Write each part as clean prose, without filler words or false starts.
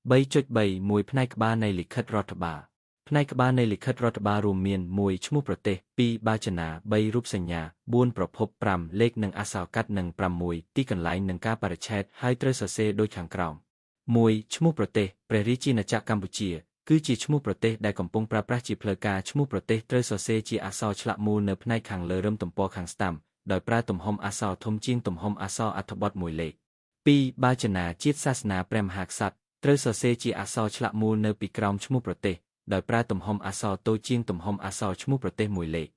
3.3 មួយផ្នែកក្បាលនៃលិខិតរដ្ឋបាលផ្នែកក្បាលនៃលិខិតរដ្ឋបាលរួមមាន1ឈ្មោះប្រទេស2បាចនា3រូបសញ្ញា4ប្រភព5លេខនិងអក្សរកាត់និង6ទីកន្លែងនិងកាលបរិច្ឆេទហើយត្រូវសរសេរដូចខាងក្រោម1ឈ្មោះប្រទេសព្រះរាជាណាចក្រកម្ពុជាគឺជាឈ្មោះប្រទេសដែលកំពុងប្រើប្រាស់ជាផ្លូវការឈ្មោះប្រទេសត្រូវសរសេរជាអក្សរឆ្លាក់មូលនៅផ្នែកខាងលើរឹមទំព័រខាងស្ដាំដោយប្រើទំហំអក្សរធំជាងទំហំអក្សរអត្ថបទមួយលេខ2បាចនាជាតិសាសនាព្រះមហាក្សត្រត្រូវសរសេរជាអក្សរឆ្លាក់មូលនៅពីក្រោមឈ្មោះប្រទេសដោយប្រើទំហំអក្សរតូចជាងទំហំអក្សរឈ្មោះប្រទេសមួយលេខ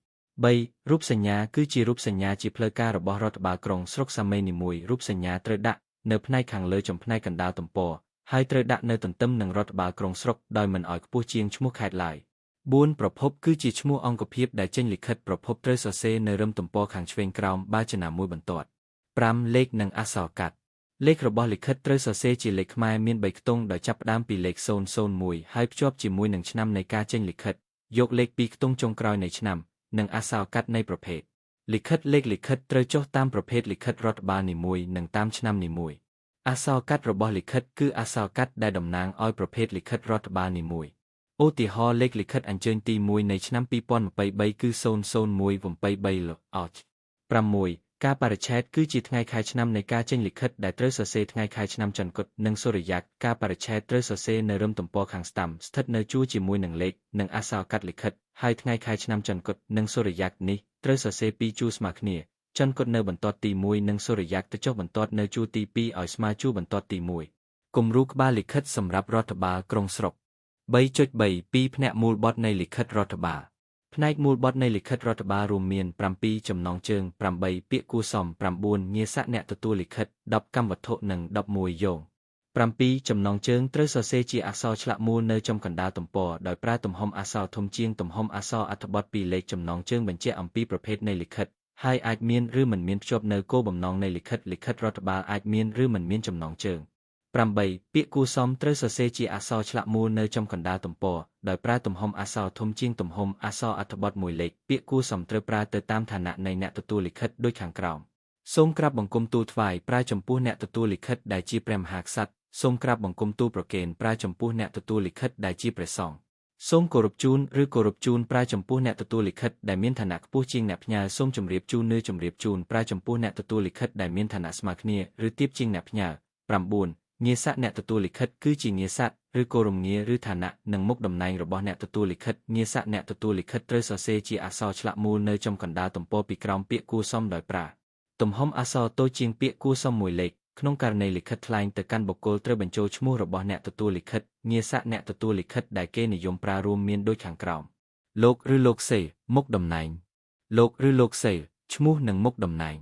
3រូបសញ្ញាគឺជារូបសញ្ញាជាផ្លូវការរបស់រដ្ឋបាលក្រុងស្រុកសាមីនីមួយរូបសញ្ញាត្រូវដាក់នៅផ្នែកខាងលើចំផ្នែកកណ្ដាលទំព័រហើយត្រូវដាក់នៅទន្ទឹមនឹងរដ្ឋបាលក្រុងស្រុកដោយមិនឲ្យខ្ពស់ជាងឈ្មោះខេត្តឡើយ4ប្រភពគឺជាឈ្មោះអង្គភាពដែលចេញលិខិតប្រភពត្រូវសរសេរនៅរឹមទំព័រខាងឆ្វេងក្រោមបាចនាមួយបន្ទាត់5លេខនិងអក្សរកាត់លេខរបស់លិខិតត្រូវសរសេរជាលេខខ្មែរមាន3ខ្ទង់ដោយចាប់ផ្ដើមពីលេខ001ហើយភ្ជាប់ជាមួយនឹងឆ្នាំនៃការចេញលិខិតយកលេខ2ខ្ទង់ចុងក្រោយនៃឆ្នាំនិងអក្សរកាត់នៃប្រភេទលិខិតលេខលិខិតត្រូវចុះតាមប្រភេទលិខិតរដ្ឋបាលនីមួយនិងតាមឆ្នាំនីមួយអក្សរកាត់របស់លិខិតគឺអក្សរកាត់ដែលតំណាងឲ្យប្រភេទលិខិតរដ្ឋបាលនីមួយឧទាហរណ៍លេខលិខិតអញ្ជើញទី1នៃឆ្នាំ2023គឺ00183លអច6កាលបរិច្ឆេទគឺជាថ្ងៃខែឆ្នាំនៃការចេញលិខិតដែលត្រូវសរសេរថ្ងៃខែឆ្នាំចន្ទគត់និងសូរ្យយក្សកាលបរិច្ឆេទត្រូវសរសេរនៅរឹមទំព័រខាងស្ដាំស្ថិតនៅជួរជាមួយនឹងលេខនិងអក្សរកាត់លិខិតហើយថ្ងៃខែឆ្នាំចន្ទគត់និងសូរ្យយក្សនេះត្រូវសរសេរ2ជួរស្មើគ្នាចន្ទគត់នៅបន្ទាត់ទី1និងសូរ្យយក្សទៅចុះបន្ទាត់នៅជួរទី2ឲ្យស្មើជួរបន្ទាត់ទី1គំរូក្បាលលិខិតសម្រាប់រដ្ឋបាលក្រុងស្រុក 3.3 ពីផ្នែកមូលបត់នៃលិខិតរដ្ឋបាលផ្នែកមូលបត់នៃលិខិតរដ្ឋបាលរួមមាន7ចំណងជើង8ពាក្យគួរសម9ងារស័ក្តិអ្នកទទួលលិខិត10កម្មវត្ថុនិង11យោង7ចំណងជើងត្រូវសរសេរជាអក្សរឆ្លាក់មូលនៅចំកណ្ដាលទំព័រដោយប្រើទំហំអក្សរធំជាងទំហំអក្សរអត្ថបទ2លេខចំណងជើងបញ្ជាក់អំពីប្រភេទនៃលិខិតហើយអាចមានឬមិនមានភ្ជាប់នៅគោលបំណងនៃលិខិតរដ្ឋបាលអាចមានឬមិនមានចំណងជើង8ពាក្យគួរសមត្រូវសរសេរជាអក្សរឆ្លាក់មូលនៅចំកណ្ដាលទំព័រដោយប្រើទំហំអក្សរធំជាងទំហំអក្សរអត្ថបទមួយលេខពាក្យគួរសមត្រូវប្រើទៅតាមឋានៈនៃអ្នកទទួលលិខិតដូចខាងក្រោមសូមក្រាបបង្គំទូលថ្វាយប្រើចំពោះអ្នកទទួលលិខិតដែលជាព្រះមហាក្សត្រសូមក្រាបបង្គំទូលប្រគេនប្រើចំពោះអ្នកទទួលលិខិតដែលជាព្រះសង្ឃសូមគោរពជូនឬគោរពជូនប្រើចំពោះអ្នកទទួលលិខិតដែលមានឋានៈខ្ពស់ជាងអ្នកផ្ញើសូមជម្រាបជូនឬជម្រាបជូនប្រើចំពោះអ្នកទទួលលិខិតដែលមានឋានៈស្មើគ្នាឬទាបជាងអ្នកផ្ញើ9ងារស័ក្តិអ្នកទទួលលិខិតគឺជាងារស័ក្តិឬគោរមងារឬឋានៈនិងមុខតំណែងរបស់អ្នកទទួលលិខិតងារស័ក្តិអ្នកទទួលលិខិតត្រូវសរសេរជាអក្សរឆ្លាក់មូលនៅចំកណ្ដាលទំព័រពីក្រោមពាក្យគួរសមដោយប្រើទំហំអក្សរតូចជាងពាក្យគួរសមមួយលេខក្នុងករណីលិខិតថ្លែងទៅកាន់បុគ្គលត្រូវបញ្ចូលឈ្មោះរបស់អ្នកទទួលលិខិតងារស័ក្តិអ្នកទទួលលិខិតដែលគេនិយមប្រើរួមមានដូចខាងក្រោមលោកឬលោកសេមុខតំណែងលោកឬលោកសេឈ្មោះនិងមុខតំណែង